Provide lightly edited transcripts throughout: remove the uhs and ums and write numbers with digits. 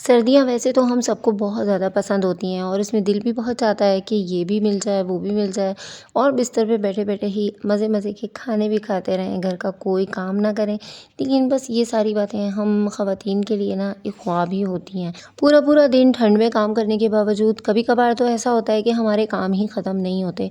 सर्दियाँ वैसे तो हम सबको बहुत ज़्यादा पसंद होती हैं और इसमें दिल भी बहुत चाहता है कि ये भी मिल जाए, वो भी मिल जाए और बिस्तर पे बैठे-बैठे ही मज़े-मज़े के खाने भी खाते रहें, घर का कोई काम ना करें। लेकिन बस ये सारी बातें हम ख़वातीन के लिए ना एक ख्वाब ही होती हैं। पूरा-पूरा दिन ठंड में काम करने के बावजूद कभी-कभार तो ऐसा होता है कि हमारे काम ही ख़त्म नहीं होते।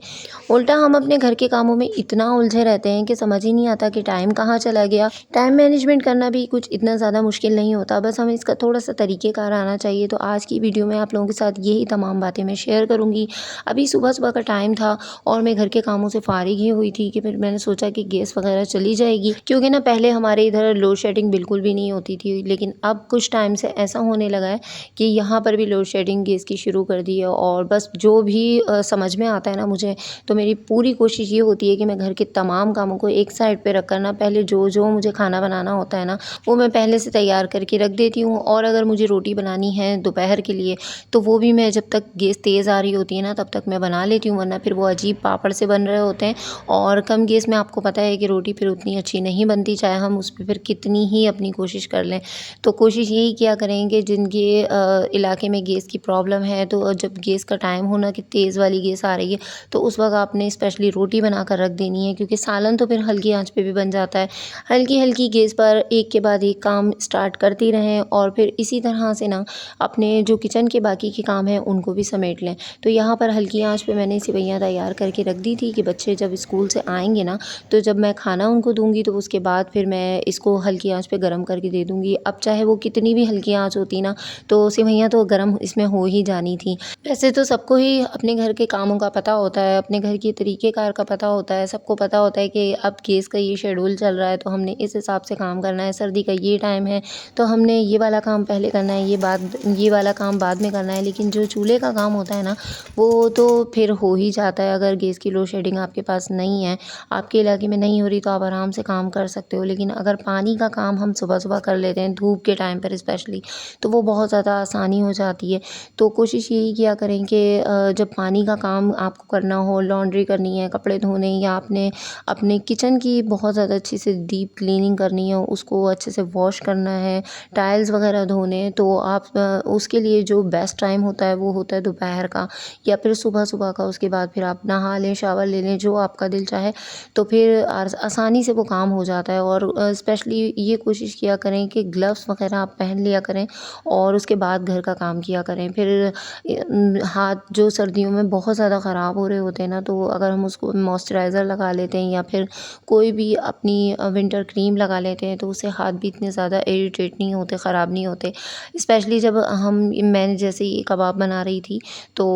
उल्टा हम अपने घर के कामों में इतना उलझे रहते हैं कि समझ ही नहीं आता कि टाइम कहाँ चला गया। टाइम मैनेजमेंट करना भी कुछ इतना ज़्यादा मुश्किल नहीं होता, बस हमें इसका थोड़ा-सा तरीक़ेकार आना चाहिए। तो आज की वीडियो में आप लोगों के साथ यही तमाम बातें मैं शेयर करूँगी। अभी सुबह-सुबह का टाइम था और मैं घर के कामों से फ़ारिग ही हुई थी कि फिर मैंने सोचा कि गैस वगैरह चली जाएगी, क्योंकि ना पहले हमारे इधर लोड शेडिंग बिल्कुल भी नहीं होती थी, लेकिन अब कुछ टाइम से ऐसा होने लगा है कि यहाँ पर भी लोड शेडिंग गैस की शुरू कर दी है। और बस जो भी समझ में आता है ना मुझे, तो मेरी पूरी कोशिश ये होती है कि मैं घर के तमाम कामों को एक साइड पे रख कर ना पहले जो मुझे खाना बनाना होता है ना, वो मैं पहले से तैयार करके रख देती हूँ। और अगर मुझे रोटी बनानी है दोपहर के लिए, तो वो भी मैं जब तक गैस तेज़ आ रही होती है ना तब तक मैं बना लेती हूँ, वरना फिर वो अजीब पापड़ से बन रहे होते हैं। और कम गैस में आपको पता है कि रोटी फिर उतनी अच्छी नहीं बनती, चाहे हम उस पे फिर कितनी ही अपनी कोशिश कर लें। तो कोशिश यही किया करेंगे जिनके इलाके में गैस की प्रॉब्लम है, तो जब गैस का टाइम हो ना कि तेज़ वाली गैस आ रही है, तो उस वक़्त आपने स्पेशली रोटी बना कर रख देनी है, क्योंकि सालन तो फिर हल्की आँच पे भी बन जाता है। हल्की-हल्की गैस पर एक के बाद एक काम स्टार्ट करती रहें और फिर इसी तरह से ना अपने जो किचन के बाकी के काम हैं उनको भी समेट लें। तो यहाँ पर हल्की आँच पे मैंने सेवइयाँ तैयार करके रख दी थी कि बच्चे जब स्कूल से आएँगे ना, तो जब मैं खाना उनको दूँगी तो उसके बाद फिर मैं इसको हल्की आँच पे गरम करके दे दूँगी। अब चाहे वो कितनी भी हल्की आँच होती ना, तो सेवइयाँ तो गरम इसमें हो ही जानी थी। वैसे तो सबको ही अपने घर के कामों का पता होता है, अपने घर के तरीक़ेकार का पता होता है, सबको पता होता है कि अब गैस का ये शेड्यूल चल रहा है तो हमने इस हिसाब से काम करना है, सर्दी का ये टाइम है तो हमने ये वाला काम पहले करना है, ये वाला काम बाद में करना है। लेकिन जो चूल्हे का काम होता है ना, वो तो फिर हो ही जाता है। अगर गैस की लोड शेडिंग आपके पास नहीं है, आपके इलाके में नहीं हो रही, तो आप आराम से काम कर सकते हो। लेकिन अगर पानी का काम हम सुबह-सुबह कर लेते हैं, धूप के टाइम पर स्पेशली, तो वो बहुत ज़्यादा आसानी हो जाती है। तो कोशिश यही किया करें कि जब पानी का काम आपको करना हो, लॉन्ड्री करनी है, कपड़े धोने, या आपने अपने किचन की बहुत ज़्यादा अच्छे से डीप क्लीनिंग करनी है, उसको अच्छे से वॉश करना है, टाइल्स वगैरह धोने हैं, तो आप उसके लिए जो बेस्ट टाइम होता है वो होता है दोपहर का या फिर सुबह-सुबह का। उसके बाद फिर आप नहा लें, शावर ले लें, जो आपका दिल चाहे, तो फिर आसानी से वो काम हो जाता है। और स्पेशली ये कोशिश किया करें कि ग्लव्स वगैरह आप पहन लिया करें और उसके बाद घर का काम किया करें। फिर हाथ जो सर्दियों में बहुत ज़्यादा ख़राब हो रहे होते हैं ना, तो अगर हम उसको मॉइस्चराइज़र लगा लेते हैं या फिर कोई भी अपनी विंटर क्रीम लगा लेते हैं, तो उससे हाथ भी इतने ज़्यादा इरिटेट नहीं होते, ख़राब नहीं होते। स्पेशली जब मैंने जैसे ये कबाब बना रही थी, तो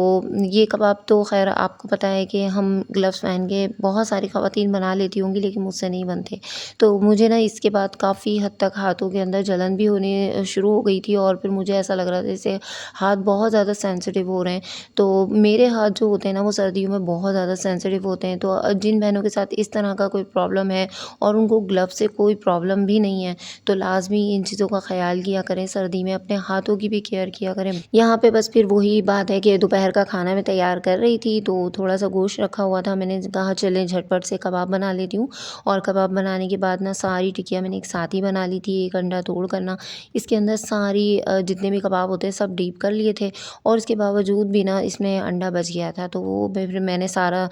ये कबाब तो ख़ैर आपको पता है कि हम ग्लव्स पहन के बहुत सारी ख़वातीन बना लेती होंगी, लेकिन मुझसे नहीं बनते। तो मुझे ना इसके बाद काफ़ी हद तक हाथों के अंदर जलन भी होने शुरू हो गई थी और फिर मुझे ऐसा लग रहा था जैसे हाथ बहुत ज़्यादा सेंसिटिव हो रहे हैं। तो मेरे हाथ जो होते हैं ना, वो सर्दियों में बहुत ज़्यादा सेंसिटिव होते हैं। तो जिन बहनों के साथ इस तरह का कोई प्रॉब्लम है और उनको ग्लव से कोई प्रॉब्लम भी नहीं है, तो लाज़मी इन चीज़ों का ख़्याल किया करें, सर्दी में अपने हाथों की भी केयर किया करें। यहाँ पे बस फिर वही बात है कि दोपहर का खाना मैं तैयार कर रही थी, तो थोड़ा-सा गोश्त रखा हुआ था, मैंने कहा चलें झटपट से कबाब बना लेती हूँ। और कबाब बनाने के बाद ना सारी टिक्कियाँ मैंने एक साथ ही बना ली थी, एक अंडा तोड़ कर ना इसके अंदर सारी जितने भी कबाब होते हैं सब डीप कर लिए थे। और इसके बावजूद भी ना इसमें अंडा बच गया था, तो वो फिर मैंने सारा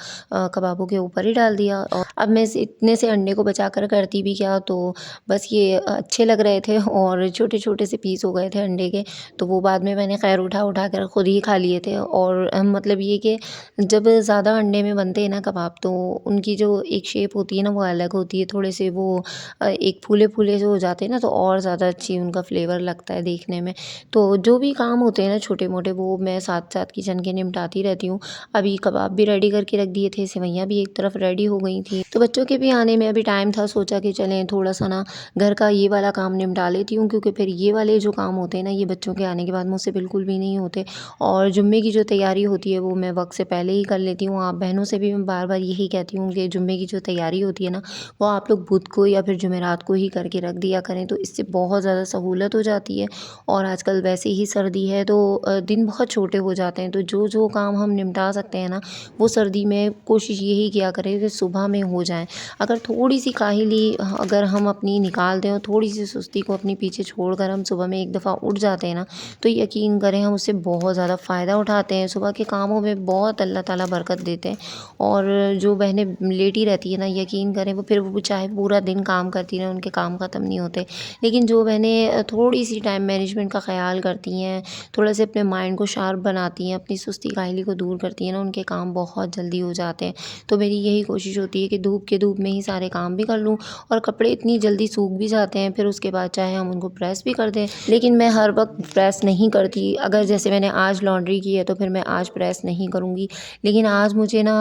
कबाबों के ऊपर ही डाल दिया। और अब मैं इतने से अंडे को बचा कर करती भी क्या, तो बस ये अच्छे लग रहे थे और छोटे-छोटे से पीस हो गए थे अंडे के, तो वो बाद में मैंने खैर उठा-उठा कर खुद ही खा लिए थे। और मतलब ये कि जब ज़्यादा अंडे में बनते हैं ना कबाब, तो उनकी जो एक शेप होती है ना वो अलग होती है, थोड़े से वो एक फूले-फूले से हो जाते हैं ना, तो और ज़्यादा अच्छी उनका फ्लेवर लगता है देखने में। तो जो भी काम होते हैं ना छोटे-मोटे, वो मैं साथ-साथ किचन के निपटाती रहती हूँ। अभी कबाब भी रेडी करके रख दिए थे, सेवइयाँ भी एक तरफ रेडी हो गई थी, तो बच्चों के भी आने में अभी टाइम था, सोचा कि चलें थोड़ा-सा ना घर का ये वाला काम निपटा लेती हूँ, क्योंकि फिर ये वाले जो काम होते हैं ना, ये बच्चों के आने के बाद मुझसे बिल्कुल भी नहीं होते। और जुम्मे की जो तैयारी होती है वो मैं वक़्त से पहले ही कर लेती हूँ। आप बहनों से भी मैं बार-बार यही कहती हूँ कि जुम्मे की जो तैयारी होती है ना, वो आप लोग बुध को या फिर जुमेरात को ही करके रख दिया करें, तो इससे बहुत ज़्यादा सहूलत हो जाती है। और आजकल वैसे ही सर्दी है, तो दिन बहुत छोटे हो जाते हैं, तो जो काम हम निपटा सकते हैं ना, वो सर्दी में कोशिश यही किया करें कि सुबह में हो जाएँ। अगर थोड़ी-सी काहली अगर हम अपनी निकाल दें और थोड़ी-सी सुस्ती को अपने पीछे छोड़कर हम सुबह में एक दफ़ा उठ जुड़ जाते हैं ना, तो यकीन करें हम उससे बहुत ज़्यादा फ़ायदा उठाते हैं। सुबह के कामों में बहुत अल्लाह ताला बरकत देते हैं। और जो बहनें लेटी रहती है ना, यकीन करें वो चाहे पूरा दिन काम करती रहें, उनके काम ख़त्म नहीं होते। लेकिन जो बहनें थोड़ी-सी टाइम मैनेजमेंट का ख़्याल करती हैं, थोड़ा से अपने माइंड को शार्प बनाती हैं, अपनी सुस्ती काहली को दूर करती हैं ना, उनके काम बहुत जल्दी हो जाते हैं। तो मेरी यही कोशिश होती है कि धूप में ही सारे काम भी कर लूँ, और कपड़े इतनी जल्दी सूख भी जाते हैं, फिर उसके बाद चाहे हम उनको प्रेस भी कर दें। लेकिन मैं हर वक़्त प्रेस नहीं करती। अगर जैसे मैंने आज लॉन्ड्री की है तो फिर मैं आज प्रेस नहीं करूँगी। लेकिन आज मुझे ना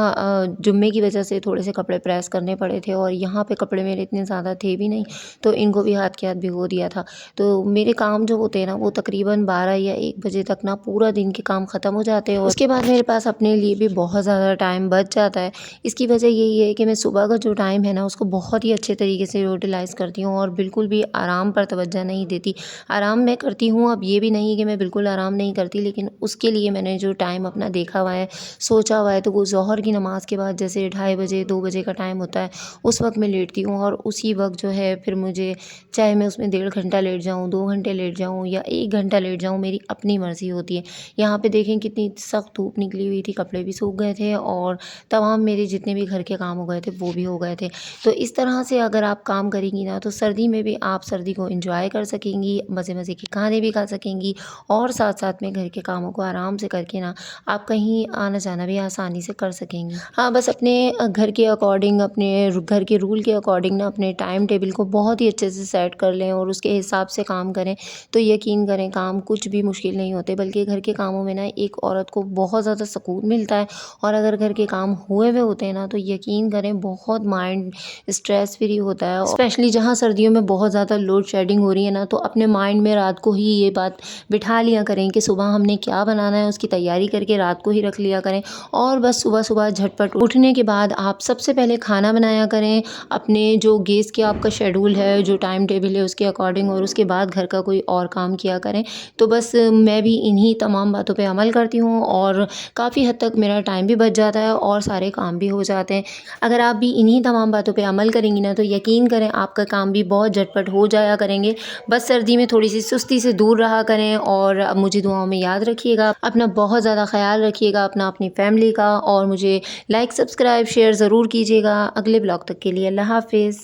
जुम्मे की वजह से थोड़े से कपड़े प्रेस करने पड़े थे, और यहाँ पे कपड़े मेरे इतने ज़्यादा थे भी नहीं, तो इनको भी हाथ के हाथ भिगो दिया था। तो मेरे काम जो होते हैं ना, वो तकरीबन 12 या 1 बजे तक ना पूरा दिन के काम ख़त्म हो जाते हैं, और उसके बाद मेरे पास अपने लिए भी बहुत ज़्यादा टाइम बच जाता है। इसकी वजह यही है कि मैं सुबह का जो टाइम है ना, उसको बहुत ही अच्छे तरीके से यूटिलाइज़ करती हूँ, और बिल्कुल भी आराम पर तवज्जो नहीं देती। आराम मैं करती हूँ, अब ये भी नहीं है कि मैं बिल्कुल आराम नहीं करती, लेकिन उसके लिए मैंने जो टाइम अपना देखा हुआ है, सोचा हुआ है, तो वो ज़ोहर की नमाज़ के बाद जैसे 2:30 बजे 2 बजे का टाइम होता है, उस वक़्त मैं लेटती हूँ। और उसी वक़्त जो है फिर मुझे, चाहे मैं उसमें 1.5 घंटा लेट जाऊँ, 2 घंटे लेट जाऊँ या 1 घंटा लेट जाऊँ, मेरी अपनी मर्ज़ी होती है। यहाँ पे देखें कितनी सख्त धूप निकली हुई थी, कपड़े भी सूख गए थे, और तमाम मेरे जितने भी घर के काम हो गए थे वो भी हो गए थे। तो इस तरह से अगर आप काम करेंगी ना, तो सर्दी में भी आप सर्दी को एंजॉय कर सकेंगी, मज़े-मज़े के खाने भी खा सकेंगी, और साथ-साथ में घर के कामों को आराम से करके ना आप कहीं आना-जाना भी आसानी से कर सकेंगी। हाँ, बस अपने घर के अकॉर्डिंग, अपने घर के रूल के अकॉर्डिंग ना अपने टाइम टेबल को बहुत ही अच्छे से सेट कर लें, और उसके हिसाब से काम करें, तो यकीन करें काम कुछ भी मुश्किल नहीं होते, बल्कि घर के कामों में ना एक औरत को बहुत ज़्यादा सुकून मिलता है। और अगर घर के काम हुए हुए होते हैं ना, तो यकीन करें बहुत माइंड स्ट्रेस फ्री होता है। स्पेशली जहाँ सर्दियों में बहुत ज़्यादा लोड शेडिंग हो रही है ना, तो अपने माइंड में रात को ही ये बात बिठा लिया करें कि सुबह हमने क्या बनाना है, उसकी तैयारी करके रात को ही रख लिया करें, और बस सुबह-सुबह झटपट उठने के बाद आप सबसे पहले खाना बनाया करें, अपने जो गेज़ के आपका शेड्यूल है, जो टाइम टेबल है उसके अकॉर्डिंग, और उसके बाद घर का कोई और काम किया करें। तो बस मैं भी इन्हीं तमाम बातों पे अमल करती हूँ, और काफ़ी हद तक मेरा टाइम भी बच जाता है, और सारे काम भी हो जाते हैं। अगर आप भी इन्हीं तमाम बातों पे अमल करेंगी ना, तो यकीन करें आपका काम भी बहुत झटपट हो जाया करेंगे। बस सर्दी में थोड़ी-सी सुस्ती से दूर रहा करें, और अब मुझे दुआओं में याद रखिएगा। अपना बहुत ज़्यादा ख़्याल रखिएगा, अपना, अपनी फैमिली का, और मुझे लाइक, सब्सक्राइब, शेयर ज़रूर कीजिएगा। अगले ब्लॉग तक के लिए अल्लाह हाफ़िज़।